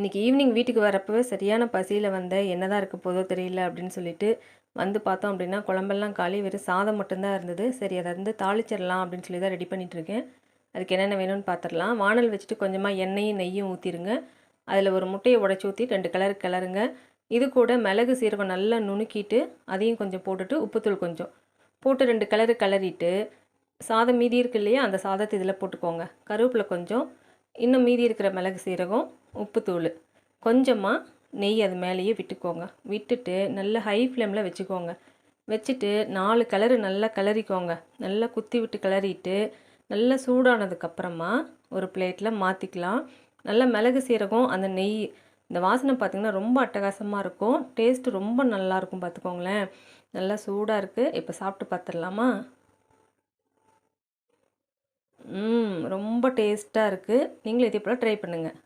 இன்றைக்கி ஈவினிங் வீட்டுக்கு வரப்பவே சரியான பசியில் வந்தேன். என்னதான் இருக்க போதோ தெரியல அப்படின்னு சொல்லிட்டு வந்து பார்த்தோம் அப்படின்னா குழம்பெல்லாம் காலி, வெறும் சாதம் மட்டும்தான் இருந்தது. சரி அதை வந்து தாளிச்சிடலாம் அப்படின்னு சொல்லி தான் ரெடி பண்ணிகிட்ருக்கேன். அதுக்கு என்னென்ன வேணும்னு பார்த்துடலாம். வானல் வச்சுட்டு கொஞ்சமாக எண்ணெயும் நெய்யும் ஊற்றிடுங்க. அதில் ஒரு முட்டையை உடச்சி ஊற்றி 2 கிளறுங்க. இது கூட மிளகு சீரகம் நல்லா நுணுக்கிட்டு அதையும் கொஞ்சம் போட்டுட்டு உப்புத்தூள் கொஞ்சம் போட்டு 2 கிளறிட்டு சாதம் மீதி இருக்கு இல்லையா, அந்த சாதத்தை இதில் போட்டுக்கோங்க. கருவேப்பிலை கொஞ்சம், இன்னும் மீதி இருக்கிற மிளகு சீரகம், உப்புத்தூள் கொஞ்சமாக நெய் அது மேலேயே விட்டுக்கோங்க. விட்டுட்டு நல்லா ஹை ஃப்ளேமில் வச்சுக்கோங்க. வச்சுட்டு 4 கிளறு நல்லா கிளறிக்கோங்க. நல்லா குத்தி விட்டு கிளறிட்டு நல்லா சூடானதுக்கப்புறமா ஒரு பிளேட்டில் மாற்றிக்கலாம். நல்லா மிளகு சீரகம் அந்த நெய் இந்த வாசனை பார்த்திங்கன்னா ரொம்ப அட்டகாசமாக இருக்கும். டேஸ்ட்டு ரொம்ப நல்லாயிருக்கும் பார்த்துக்கோங்களேன். நல்லா சூடாக இருக்குது. இப்போ சாப்பிட்டு பார்த்துடலாமா? ரொம்ப டேஸ்ட்டாக இருக்குது. நீங்களும் இதே போல் ட்ரை பண்ணுங்கள்.